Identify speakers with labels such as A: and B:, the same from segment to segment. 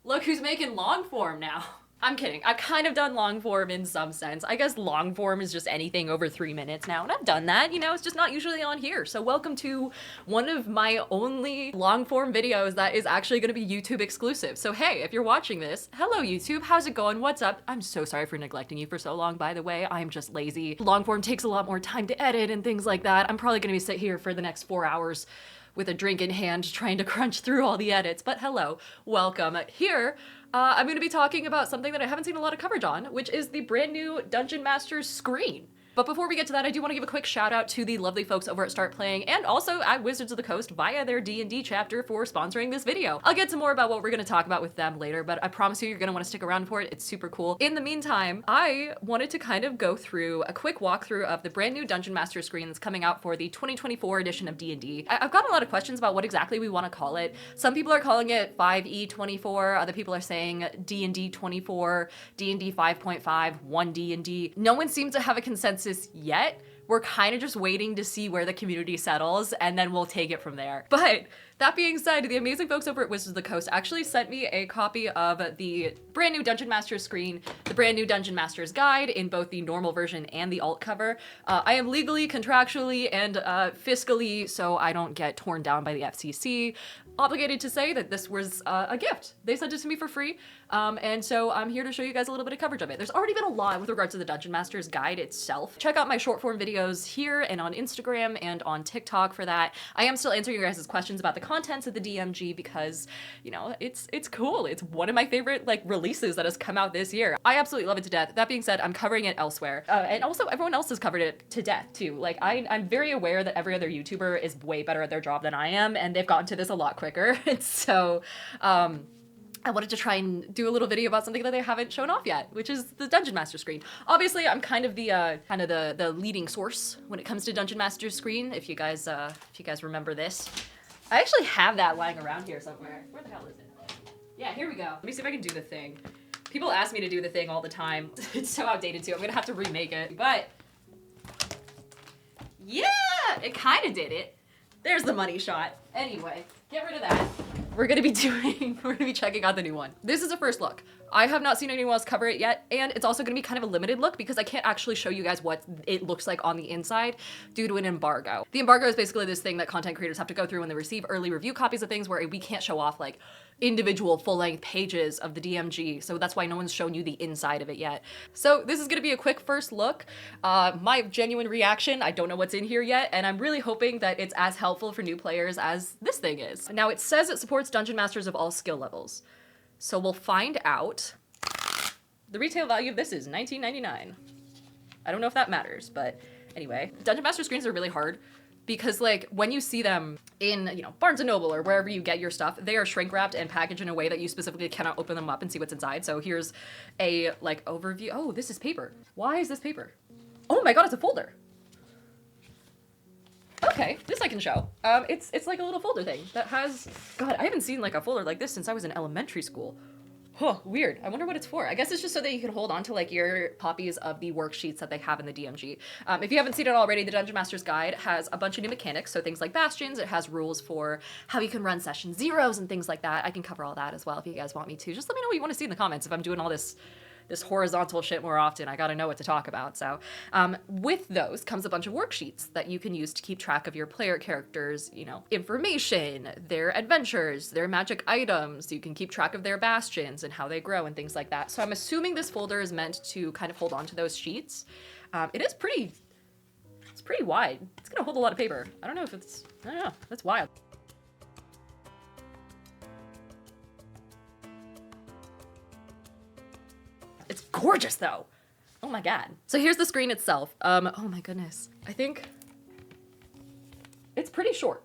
A: Look who's making long form now. I'm kidding. I've kind of done long form in some sense. I guess long form is just anything over 3 minutes now, and I've done that, you know, it's just not usually on here. So welcome to one of my only long form videos that is actually gonna be YouTube exclusive. So hey, if you're watching this, hello YouTube, how's it going? What's up? I'm so sorry for neglecting you for so long, by the way. I'm just lazy. Long form takes a lot more time to edit and things like that. I'm probably gonna be sit here for the next 4 hours with a drink in hand trying to crunch through all the edits, but hello, welcome. Here, I'm going to be talking about something that I haven't seen a lot of coverage on, which is the brand new Dungeon Master's screen. But before we get to that, I do want to give a quick shout out to the lovely folks over at Start Playing and also at Wizards of the Coast via their D&D chapter for sponsoring this video. I'll get to more about what we're going to talk about with them later, but I promise you're going to want to stick around for it. It's super cool. In the meantime, I wanted to kind of go through a quick walkthrough of the brand new Dungeon Master screen that's coming out for the 2024 edition of D&D. I've gotten a lot of questions about what exactly we want to call it. Some people are calling it 5e24, other people are saying D&D 24, D&D 5.5, 1D and D. No one seems to have a consensus yet. We're kind of just waiting to see where the community settles, and then we'll take it from there. But that being said, the amazing folks over at Wizards of the Coast actually sent me a copy of the brand new Dungeon Master's screen, the brand new Dungeon Master's guide in both the normal version and the alt cover. I am legally, contractually, and fiscally, so I don't get torn down by the FCC, obligated to say that this was a gift. They sent it to me for free, and so I'm here to show you guys a little bit of coverage of it. There's already been a lot with regards to the Dungeon Master's guide itself. Check out my short form videos here and on Instagram and on TikTok for that. I am still answering your guys' questions about the contents of the DMG because, you know, it's cool. It's one of my favorite like releases that has come out this year. I absolutely love it to death. That being said, I'm covering it elsewhere, and also everyone else has covered it to death too. Like I'm very aware that every other YouTuber is way better at their job than I am, and they've gotten to this a lot quicker. And so I wanted to try and do a little video about something that they haven't shown off yet, which is the Dungeon Master screen. Obviously, I'm kind of the leading source when it comes to Dungeon Master screen. If you guys remember this, I actually have that lying around here somewhere. Where the hell is it? Yeah, here we go. Let me see if I can do the thing. People ask me to do the thing all the time. It's so outdated too. I'm gonna have to remake it. But yeah, it kind of did it. There's the money shot. Anyway, get rid of that. We're gonna be checking out the new one. This is a first look. I have not seen anyone else cover it yet, and it's also gonna be kind of a limited look because I can't actually show you guys what it looks like on the inside due to an embargo. The embargo is basically this thing that content creators have to go through when they receive early review copies of things where we can't show off like individual full-length pages of the DMG, so that's why no one's shown you the inside of it yet. So this is gonna be a quick first look. My genuine reaction, I don't know what's in here yet, and I'm really hoping that it's as helpful for new players as this thing is. Now it says it supports Dungeon Masters of all skill levels, so we'll find out. The retail value of this is $19.99. I don't know if that matters, but anyway. Dungeon Master screens are really hard because like when you see them in, you know, Barnes & Noble or wherever you get your stuff, they are shrink wrapped and packaged in a way that you specifically cannot open them up and see what's inside. So here's a like overview. Oh, this is paper. Why is this paper? Oh my God, it's a folder. Okay, this I can show. It's like a little folder thing that has, God, I haven't seen like a folder like this since I was in elementary school. Huh, weird. I wonder what it's for. I guess it's just so that you can hold on to like your copies of the worksheets that they have in the DMG. If you haven't seen it already, the Dungeon Master's Guide has a bunch of new mechanics. So things like bastions, it has rules for how you can run session zeros and things like that. I can cover all that as well if you guys want me to. Just let me know what you want to see in the comments if I'm doing all this horizontal shit more often. I gotta know what to talk about. So with those comes a bunch of worksheets that you can use to keep track of your player characters, you know, information, their adventures, their magic items. You can keep track of their bastions and how they grow and things like that. So I'm assuming this folder is meant to kind of hold on to those sheets. It's pretty wide. It's gonna hold a lot of paper. I don't know, that's wild. It's gorgeous though. Oh my God. So here's the screen itself. Oh my goodness. I think it's pretty short.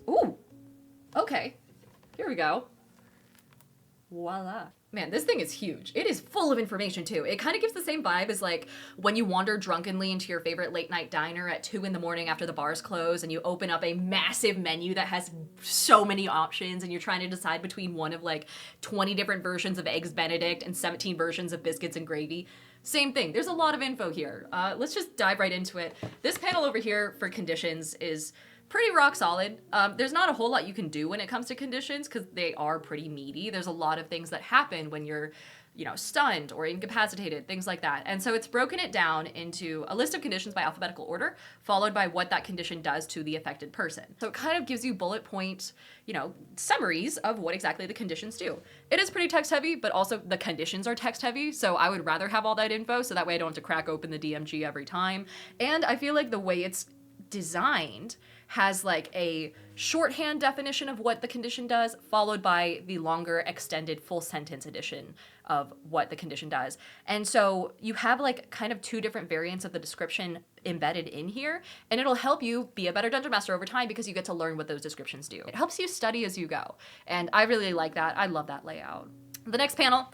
A: Ooh, okay. Here we go. Voila. Man, this thing is huge. It is full of information too. It kind of gives the same vibe as like when you wander drunkenly into your favorite late night diner at 2 in the morning after the bars close and you open up a massive menu that has so many options and you're trying to decide between one of like 20 different versions of Eggs Benedict and 17 versions of biscuits and gravy. Same thing. There's a lot of info here. Let's just dive right into it. This panel over here for conditions is pretty rock solid. There's not a whole lot you can do when it comes to conditions because they are pretty meaty. There's a lot of things that happen when you're, you know, stunned or incapacitated, things like that. And so it's broken it down into a list of conditions by alphabetical order, followed by what that condition does to the affected person. So it kind of gives you bullet point, you know, summaries of what exactly the conditions do. It is pretty text heavy, but also the conditions are text heavy. So I would rather have all that info so that way I don't have to crack open the DMG every time. And I feel like the way it's designed has like a shorthand definition of what the condition does, followed by the longer extended full sentence edition of what the condition does. And so you have like kind of two different variants of the description embedded in here, and it'll help you be a better dungeon master over time because you get to learn what those descriptions do. It helps you study as you go, and I really like that. I love that layout. The next panel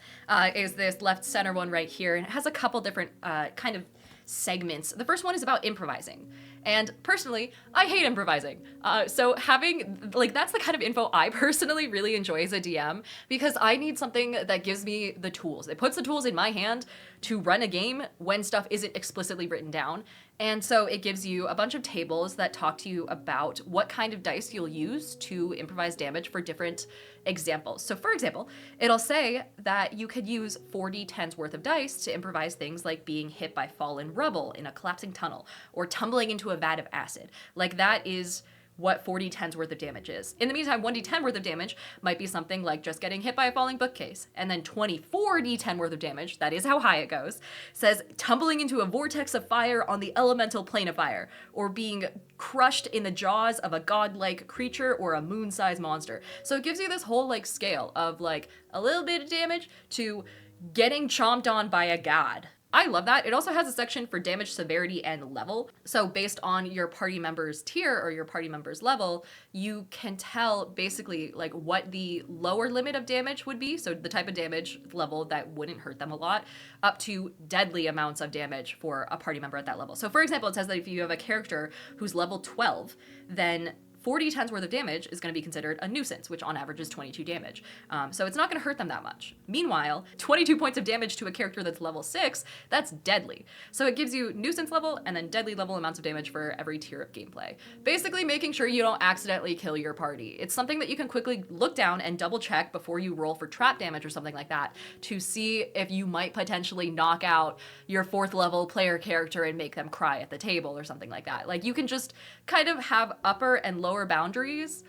A: is this left center one right here, and it has a couple different kind of segments. The first one is about improvising. And personally, I hate improvising. So having, like, that's the kind of info I personally really enjoy as a DM because I need something that gives me the tools. It puts the tools in my hand to run a game when stuff isn't explicitly written down. And so it gives you a bunch of tables that talk to you about what kind of dice you'll use to improvise damage for different examples. So for example, it'll say that you could use 4d10s worth of dice to improvise things like being hit by fallen rubble in a collapsing tunnel or tumbling into a vat of acid. Like that is what 4d10s worth of damage is. In the meantime, 1d10 worth of damage might be something like just getting hit by a falling bookcase. And then 24d10 worth of damage, that is how high it goes, says tumbling into a vortex of fire on the elemental plane of fire, or being crushed in the jaws of a godlike creature or a moon-sized monster. So it gives you this whole like scale of like a little bit of damage to getting chomped on by a god. I love that. It also has a section for damage severity and level. So based on your party member's tier or your party member's level, you can tell basically like what the lower limit of damage would be. So the type of damage level that wouldn't hurt them a lot, up to deadly amounts of damage for a party member at that level. So for example, it says that if you have a character who's level 12, then 4d10s worth of damage is going to be considered a nuisance, which on average is 22 damage. So it's not going to hurt them that much. Meanwhile, 22 points of damage to a character that's level 6, that's deadly. So it gives you nuisance level and then deadly level amounts of damage for every tier of gameplay. Basically making sure you don't accidentally kill your party. It's something that you can quickly look down and double check before you roll for trap damage or something like that to see if you might potentially knock out your 4th level player character and make them cry at the table or something like that. Like you can just kind of have upper and lower boundaries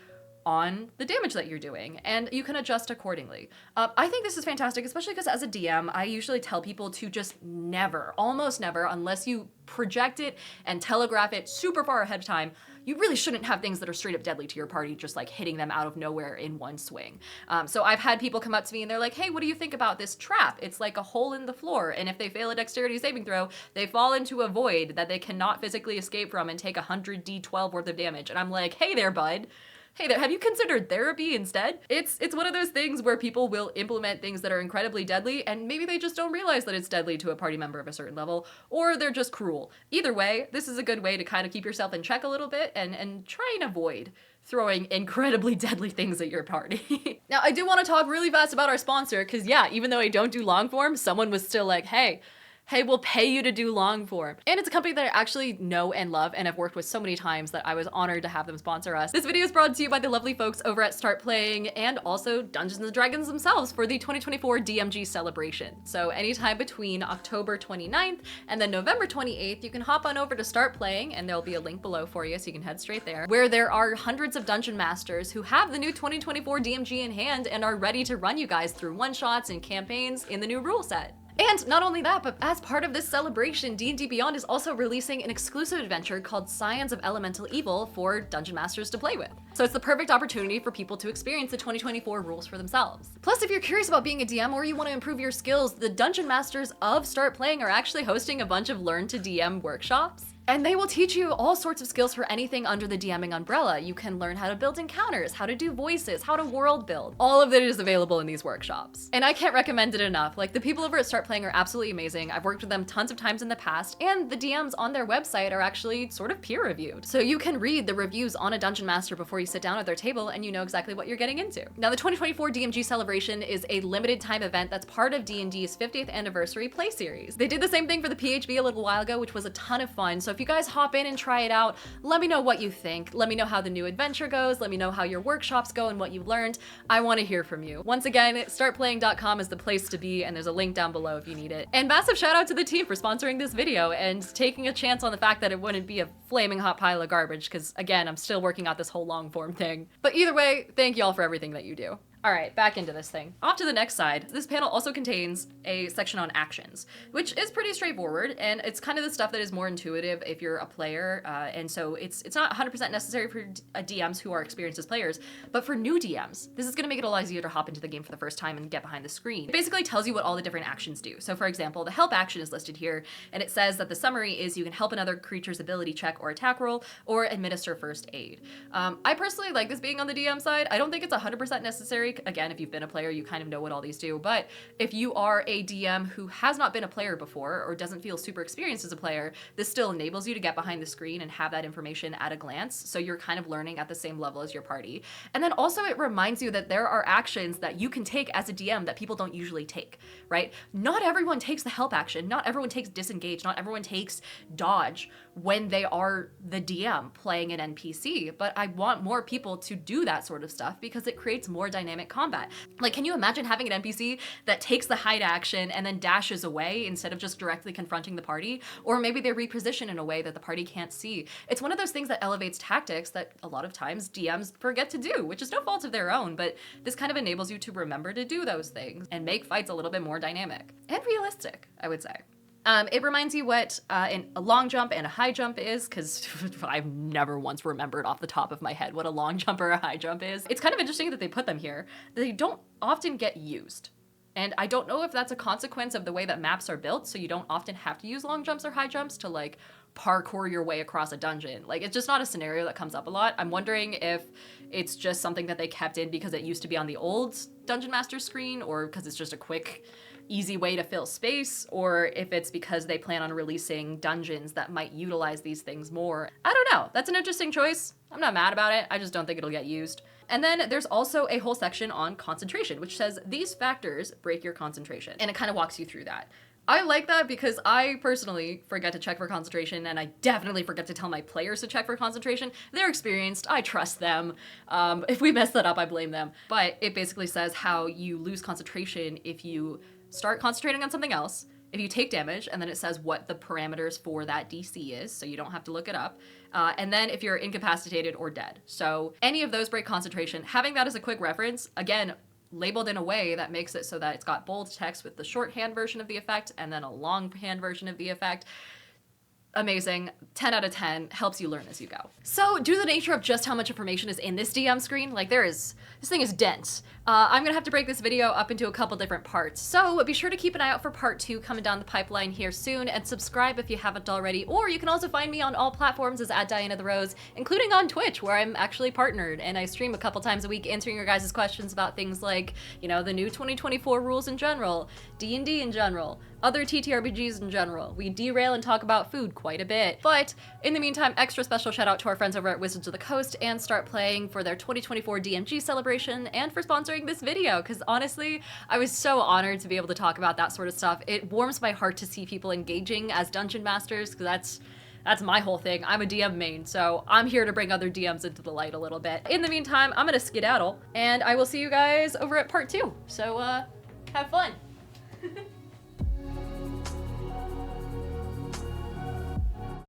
A: on the damage that you're doing, and you can adjust accordingly. I think this is fantastic, especially because as a DM, I usually tell people to just never, almost never, unless you project it and telegraph it super far ahead of time, you really shouldn't have things that are straight up deadly to your party, just like hitting them out of nowhere in one swing. So I've had people come up to me and they're like, hey, what do you think about this trap? It's like a hole in the floor, and if they fail a dexterity saving throw, they fall into a void that they cannot physically escape from and take 100 d12 worth of damage. And I'm like, hey there, bud. Hey there, have you considered therapy instead? It's one of those things where people will implement things that are incredibly deadly, and maybe they just don't realize that it's deadly to a party member of a certain level, or they're just cruel. Either way, this is a good way to kind of keep yourself in check a little bit and try and avoid throwing incredibly deadly things at your party. Now, I do want to talk really fast about our sponsor, because yeah, even though I don't do long form, someone was still like, hey, we'll pay you to do long form. And it's a company that I actually know and love and have worked with so many times that I was honored to have them sponsor us. This video is brought to you by the lovely folks over at Start Playing and also Dungeons & Dragons themselves for the 2024 DMG celebration. So anytime between October 29th and then November 28th, you can hop on over to Start Playing, and there'll be a link below for you so you can head straight there, where there are hundreds of dungeon masters who have the new 2024 DMG in hand and are ready to run you guys through one-shots and campaigns in the new rule set. And not only that, but as part of this celebration, D&D Beyond is also releasing an exclusive adventure called Scions of Elemental Evil for Dungeon Masters to play with. So it's the perfect opportunity for people to experience the 2024 rules for themselves. Plus, if you're curious about being a DM or you want to improve your skills, the Dungeon Masters of Start Playing are actually hosting a bunch of Learn to DM workshops. And they will teach you all sorts of skills for anything under the DMing umbrella. You can learn how to build encounters, how to do voices, how to world build. All of it is available in these workshops. And I can't recommend it enough. Like, the people over at Start Playing are absolutely amazing. I've worked with them tons of times in the past, and the DMs on their website are actually sort of peer reviewed. So you can read the reviews on a Dungeon Master before you sit down at their table and you know exactly what you're getting into. Now, the 2024 DMG celebration is a limited time event that's part of D&D's 50th anniversary play series. They did the same thing for the PHB a little while ago, which was a ton of fun. So if if you guys hop in and try it out, let me know what you think. Let me know how the new adventure goes. Let me know how your workshops go and what you learned. I want to hear from you. Once again, startplaying.com is the place to be, and there's a link down below if you need it. And massive shout out to the team for sponsoring this video and taking a chance on the fact that it wouldn't be a flaming hot pile of garbage, because again, I'm still working out this whole long form thing. But either way, thank y'all for everything that you do. All right, back into this thing. Off to the next side. This panel also contains a section on actions, which is pretty straightforward, and it's kind of the stuff that is more intuitive if you're a player, and so it's not 100% necessary for DMs who are experienced as players, but for new DMs, this is gonna make it a lot easier to hop into the game for the first time and get behind the screen. It basically tells you what all the different actions do. So for example, the help action is listed here, and it says that the summary is you can help another creature's ability check or attack roll, or administer first aid. I personally like this being on the DM side. I don't think it's 100% necessary. Again, if you've been a player, you kind of know what all these do, but if you are a DM who has not been a player before or doesn't feel super experienced as a player, this still enables you to get behind the screen and have that information at a glance, so you're kind of learning at the same level as your party. And then also it reminds you that there are actions that you can take as a DM that people don't usually take, right? Not everyone takes the help action, not everyone takes disengage, not everyone takes dodge when they are the DM playing an NPC, but I want more people to do that sort of stuff because it creates more dynamic combat. Like, can you imagine having an NPC that takes the hide action and then dashes away instead of just directly confronting the party? Or maybe they reposition in a way that the party can't see. It's one of those things that elevates tactics that a lot of times DMs forget to do, which is no fault of their own, but this kind of enables you to remember to do those things and make fights a little bit more dynamic and realistic, I would say. It reminds you what a long jump and a high jump is, because I've never once remembered off the top of my head what a long jump or a high jump is. It's kind of interesting that they put them here. They don't often get used. And I don't know if that's a consequence of the way that maps are built, so you don't often have to use long jumps or high jumps to like parkour your way across a dungeon. Like, it's just not a scenario that comes up a lot. I'm wondering if it's just something that they kept in because it used to be on the old Dungeon Master screen, or because it's just a quick, easy way to fill space, or if it's because they plan on releasing dungeons that might utilize these things more. I don't know. That's an interesting choice. I'm not mad about it. I just don't think it'll get used. And then there's also a whole section on concentration, which says these factors break your concentration. And it kind of walks you through that. I like that because I personally forget to check for concentration, and I definitely forget to tell my players to check for concentration. They're experienced, I trust them. If we mess that up, I blame them. But it basically says how you lose concentration if you start concentrating on something else, if you take damage, and then it says what the parameters for that DC is, so you don't have to look it up, and then if you're incapacitated or dead. So any of those break concentration. Having that as a quick reference, again, labeled in a way that makes it so that it's got bold text with the shorthand version of the effect and then a longhand version of the effect. Amazing. 10 out of 10. Helps you learn as you go. So due to the nature of just how much information is in this DM screen, like this thing is dense. I'm gonna have to break this video up into a couple different parts. So be sure to keep an eye out for part 2 coming down the pipeline here soon, and subscribe if you haven't already. Or you can also find me on all platforms as @DianaOfTheRose, including on Twitch, where I'm actually partnered and I stream a couple times a week answering your guys' questions about things like, you know, the new 2024 rules in general, D&D in general, other TTRPGs in general. We derail and talk about food quite a bit. But in the meantime, extra special shout out to our friends over at Wizards of the Coast and Start Playing for their 2024 DMG celebration and for sponsoring this video, because honestly, I was so honored to be able to talk about that sort of stuff. It warms my heart to see people engaging as dungeon masters, because that's my whole thing. I'm a DM main, so I'm here to bring other DMs into the light a little bit. In the meantime, I'm gonna skedaddle, and I will see you guys over at part 2. So, have fun.